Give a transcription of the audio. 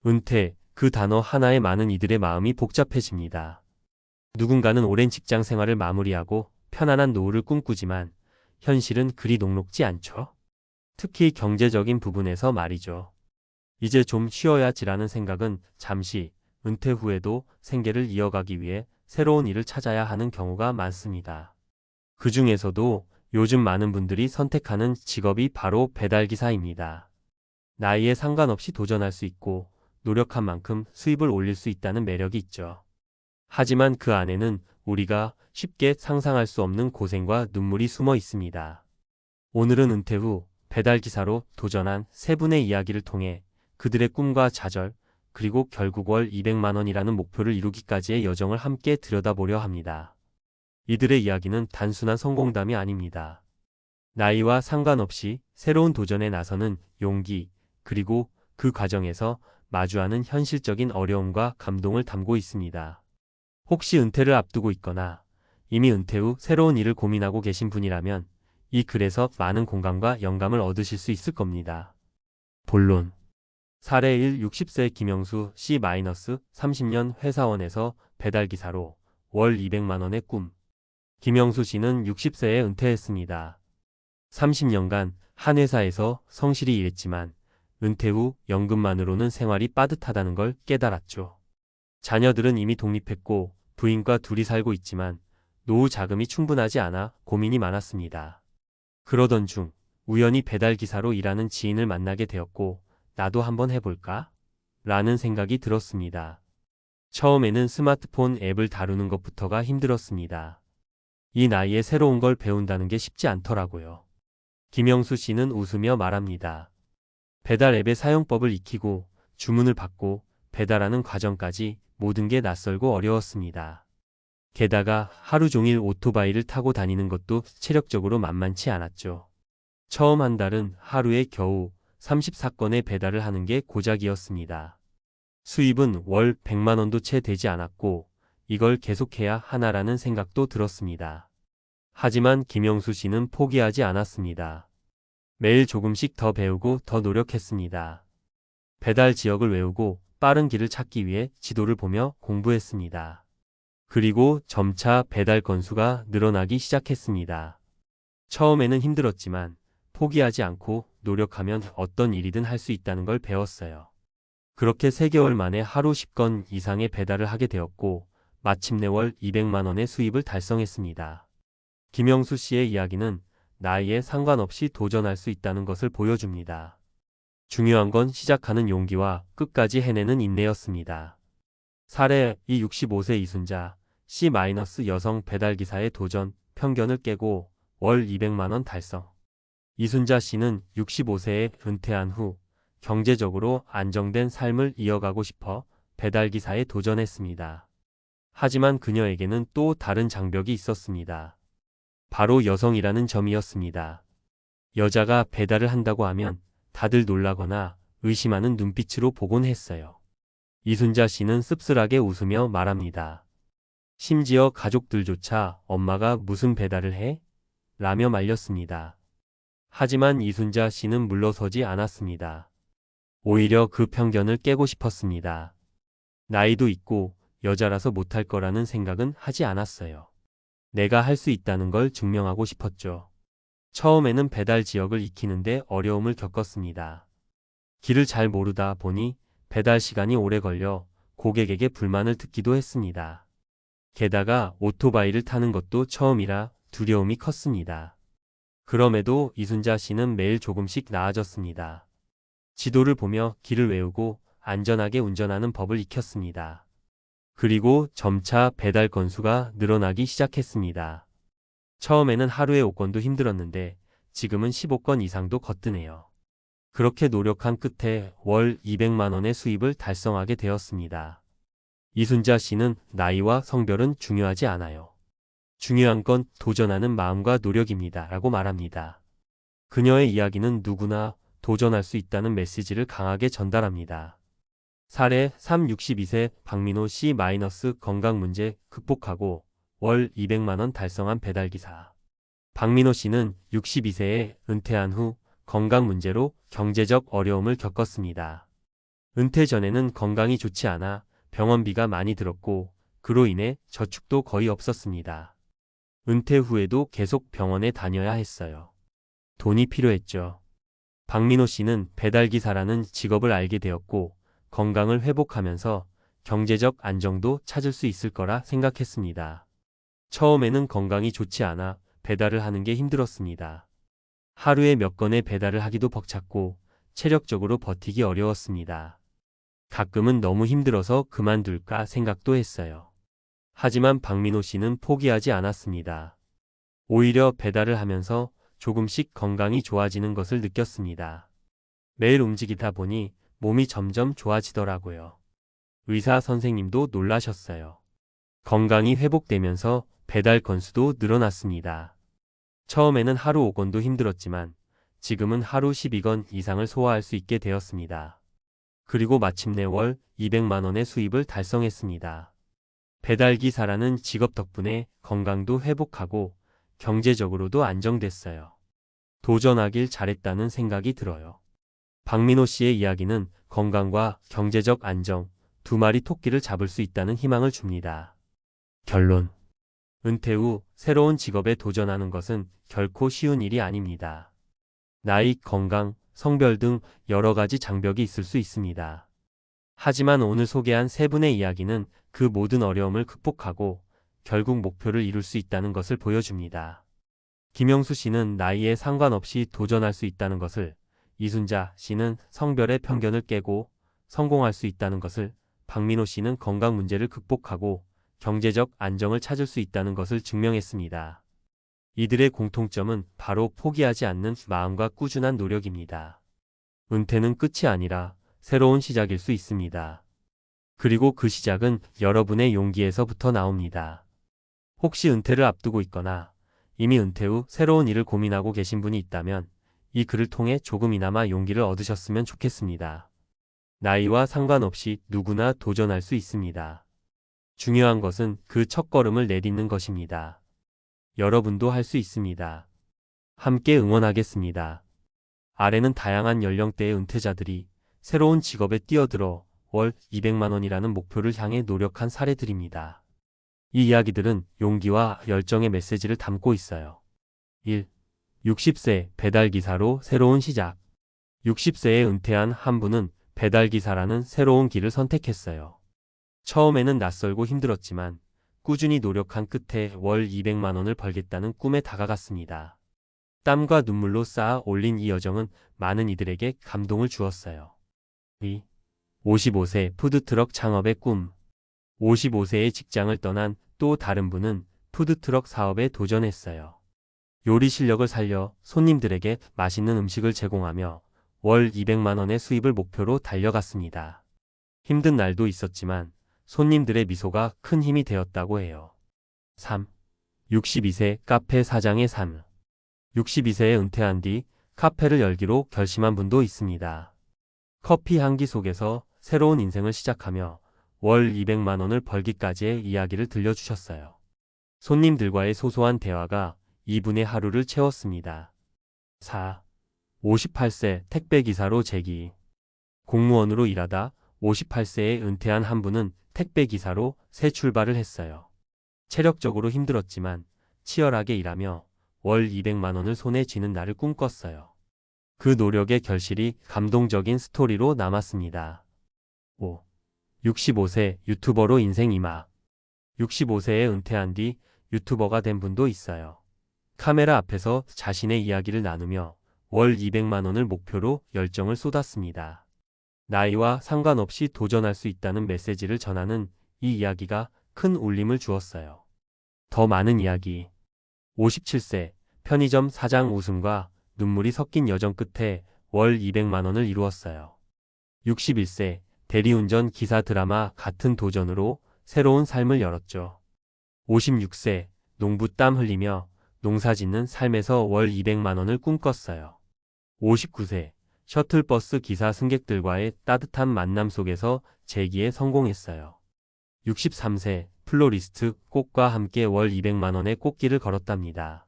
은퇴, 그 단어 하나에 많은 이들의 마음이 복잡해집니다. 누군가는 오랜 직장 생활을 마무리하고 편안한 노후를 꿈꾸지만 현실은 그리 녹록지 않죠. 특히 경제적인 부분에서 말이죠. 이제 좀 쉬어야지라는 생각은 잠시, 은퇴 후에도 생계를 이어가기 위해 새로운 일을 찾아야 하는 경우가 많습니다. 그 중에서도 요즘 많은 분들이 선택하는 직업이 바로 배달기사입니다. 나이에 상관없이 도전할 수 있고 노력한 만큼 수입을 올릴 수 있다는 매력이 있죠. 하지만 그 안에는 우리가 쉽게 상상할 수 없는 고생과 눈물이 숨어 있습니다. 오늘은 은퇴 후 배달기사로 도전한 세 분의 이야기를 통해 그들의 꿈과 좌절, 그리고 결국 월 200만 원이라는 목표를 이루기까지의 여정을 함께 들여다보려 합니다. 이들의 이야기는 단순한 성공담이 아닙니다. 나이와 상관없이 새로운 도전에 나서는 용기, 그리고 그 과정에서 마주하는 현실적인 어려움과 감동을 담고 있습니다. 혹시 은퇴를 앞두고 있거나 이미 은퇴 후 새로운 일을 고민하고 계신 분이라면 이 글에서 많은 공감과 영감을 얻으실 수 있을 겁니다. 본론. 사례 1. 60세 김영수 C-30년 회사원에서 배달기사로 월 200만 원의 꿈. 김영수 씨는 60세에 은퇴했습니다. 30년간 한 회사에서 성실히 일했지만 은퇴 후 연금만으로는 생활이 빠듯하다는 걸 깨달았죠. 자녀들은 이미 독립했고 부인과 둘이 살고 있지만 노후 자금이 충분하지 않아 고민이 많았습니다. 그러던 중 우연히 배달기사로 일하는 지인을 만나게 되었고 나도 한번 해볼까? 라는 생각이 들었습니다. 처음에는 스마트폰 앱을 다루는 것부터가 힘들었습니다. 이 나이에 새로운 걸 배운다는 게 쉽지 않더라고요. 김영수 씨는 웃으며 말합니다. 배달 앱의 사용법을 익히고 주문을 받고 배달하는 과정까지 모든 게 낯설고 어려웠습니다. 게다가 하루 종일 오토바이를 타고 다니는 것도 체력적으로 만만치 않았죠. 처음 한 달은 하루에 겨우 34건의 배달을 하는 게 고작이었습니다. 수입은 월 100만 원도 채 되지 않았고 이걸 계속해야 하나라는 생각도 들었습니다. 하지만 김영수 씨는 포기하지 않았습니다. 매일 조금씩 더 배우고 더 노력했습니다. 배달 지역을 외우고 빠른 길을 찾기 위해 지도를 보며 공부했습니다. 그리고 점차 배달 건수가 늘어나기 시작했습니다. 처음에는 힘들었지만 포기하지 않고 노력하면 어떤 일이든 할 수 있다는 걸 배웠어요. 그렇게 3개월 만에 하루 10건 이상의 배달을 하게 되었고 마침내 월 200만 원의 수입을 달성했습니다. 김영수 씨의 이야기는 나이에 상관없이 도전할 수 있다는 것을 보여줍니다. 중요한 건 시작하는 용기와 끝까지 해내는 인내였습니다. 사례 2. 65세 이순자 C- 여성 배달기사의 도전, 편견을 깨고 월 200만 원 달성. 이순자 씨는 65세에 은퇴한 후 경제적으로 안정된 삶을 이어가고 싶어 배달기사에 도전했습니다. 하지만 그녀에게는 또 다른 장벽이 있었습니다. 바로 여성이라는 점이었습니다. 여자가 배달을 한다고 하면 다들 놀라거나 의심하는 눈빛으로 보곤 했어요. 이순자 씨는 씁쓸하게 웃으며 말합니다. 심지어 가족들조차 엄마가 무슨 배달을 해? 라며 말렸습니다. 하지만 이순자 씨는 물러서지 않았습니다. 오히려 그 편견을 깨고 싶었습니다. 나이도 있고 여자라서 못할 거라는 생각은 하지 않았어요. 내가 할 수 있다는 걸 증명하고 싶었죠. 처음에는 배달 지역을 익히는데 어려움을 겪었습니다. 길을 잘 모르다 보니 배달 시간이 오래 걸려 고객에게 불만을 듣기도 했습니다. 게다가 오토바이를 타는 것도 처음이라 두려움이 컸습니다. 그럼에도 이순자 씨는 매일 조금씩 나아졌습니다. 지도를 보며 길을 외우고 안전하게 운전하는 법을 익혔습니다. 그리고 점차 배달 건수가 늘어나기 시작했습니다. 처음에는 하루에 5건도 힘들었는데 지금은 15건 이상도 거뜬해요. 그렇게 노력한 끝에 월 200만 원의 수입을 달성하게 되었습니다. 이순자 씨는 나이와 성별은 중요하지 않아요. 중요한 건 도전하는 마음과 노력입니다. 라고 말합니다. 그녀의 이야기는 누구나 도전할 수 있다는 메시지를 강하게 전달합니다. 사례 3. 62세 박민호 C- 건강 문제 극복하고 월 200만 원 달성한 배달기사. 박민호 씨는 62세에 은퇴한 후 건강 문제로 경제적 어려움을 겪었습니다. 은퇴 전에는 건강이 좋지 않아 병원비가 많이 들었고 그로 인해 저축도 거의 없었습니다. 은퇴 후에도 계속 병원에 다녀야 했어요. 돈이 필요했죠. 박민호 씨는 배달기사라는 직업을 알게 되었고 건강을 회복하면서 경제적 안정도 찾을 수 있을 거라 생각했습니다. 처음에는 건강이 좋지 않아 배달을 하는 게 힘들었습니다. 하루에 몇 건의 배달을 하기도 벅찼고 체력적으로 버티기 어려웠습니다. 가끔은 너무 힘들어서 그만둘까 생각도 했어요. 하지만 박민호 씨는 포기하지 않았습니다. 오히려 배달을 하면서 조금씩 건강이 좋아지는 것을 느꼈습니다. 매일 움직이다 보니 몸이 점점 좋아지더라고요. 의사 선생님도 놀라셨어요. 건강이 회복되면서 배달 건수도 늘어났습니다. 처음에는 하루 5건도 힘들었지만 지금은 하루 12건 이상을 소화할 수 있게 되었습니다. 그리고 마침내 월 200만 원의 수입을 달성했습니다. 배달기사라는 직업 덕분에 건강도 회복하고 경제적으로도 안정됐어요. 도전하길 잘했다는 생각이 들어요. 박민호 씨의 이야기는 건강과 경제적 안정, 두 마리 토끼를 잡을 수 있다는 희망을 줍니다. 결론. 은퇴 후 새로운 직업에 도전하는 것은 결코 쉬운 일이 아닙니다. 나이, 건강, 성별 등 여러 가지 장벽이 있을 수 있습니다. 하지만 오늘 소개한 세 분의 이야기는 그 모든 어려움을 극복하고 결국 목표를 이룰 수 있다는 것을 보여줍니다. 김영수 씨는 나이에 상관없이 도전할 수 있다는 것을, 이순자 씨는 성별의 편견을 깨고 성공할 수 있다는 것을, 박민호 씨는 건강 문제를 극복하고 경제적 안정을 찾을 수 있다는 것을 증명했습니다. 이들의 공통점은 바로 포기하지 않는 마음과 꾸준한 노력입니다. 은퇴는 끝이 아니라 새로운 시작일 수 있습니다. 그리고 그 시작은 여러분의 용기에서부터 나옵니다. 혹시 은퇴를 앞두고 있거나 이미 은퇴 후 새로운 일을 고민하고 계신 분이 있다면 이 글을 통해 조금이나마 용기를 얻으셨으면 좋겠습니다. 나이와 상관없이 누구나 도전할 수 있습니다. 중요한 것은 그 첫걸음을 내딛는 것입니다. 여러분도 할 수 있습니다. 함께 응원하겠습니다. 아래는 다양한 연령대의 은퇴자들이 새로운 직업에 뛰어들어 월 200만 원이라는 목표를 향해 노력한 사례들입니다. 이 이야기들은 용기와 열정의 메시지를 담고 있어요. 1. 60세 배달기사로 새로운 시작. 60세에 은퇴한 한 분은 배달기사라는 새로운 길을 선택했어요. 처음에는 낯설고 힘들었지만 꾸준히 노력한 끝에 월 200만 원을 벌겠다는 꿈에 다가갔습니다. 땀과 눈물로 쌓아 올린 이 여정은 많은 이들에게 감동을 주었어요. 2. 55세 푸드트럭 창업의 꿈. 55세의 직장을 떠난 또 다른 분은 푸드트럭 사업에 도전했어요. 요리 실력을 살려 손님들에게 맛있는 음식을 제공하며 월 200만 원의 수입을 목표로 달려갔습니다. 힘든 날도 있었지만 손님들의 미소가 큰 힘이 되었다고 해요. 3. 62세 카페 사장의 삶. 62세에 은퇴한 뒤 카페를 열기로 결심한 분도 있습니다. 커피 향기 속에서 새로운 인생을 시작하며 월 200만 원을 벌기까지의 이야기를 들려주셨어요. 손님들과의 소소한 대화가 이분의 하루를 채웠습니다. 4. 58세 택배기사로 재기. 공무원으로 일하다 58세에 은퇴한 한 분은 택배기사로 새 출발을 했어요. 체력적으로 힘들었지만 치열하게 일하며 월 200만 원을 손에 쥐는 날을 꿈꿨어요. 그 노력의 결실이 감동적인 스토리로 남았습니다. 5. 65세 유튜버로 인생 이막. 65세에 은퇴한 뒤 유튜버가 된 분도 있어요. 카메라 앞에서 자신의 이야기를 나누며 월 200만 원을 목표로 열정을 쏟았습니다. 나이와 상관없이 도전할 수 있다는 메시지를 전하는 이 이야기가 큰 울림을 주었어요. 더 많은 이야기. 57세 편의점 사장 웃음과 눈물이 섞인 여정 끝에 월 200만 원을 이루었어요. 61세 대리운전 기사 드라마 같은 도전으로 새로운 삶을 열었죠. 56세 농부 땀 흘리며 농사짓는 삶에서 월 200만 원을 꿈꿨어요. 59세 셔틀버스 기사 승객들과의 따뜻한 만남 속에서 재기에 성공했어요. 63세 플로리스트 꽃과 함께 월 200만 원의 꽃길을 걸었답니다.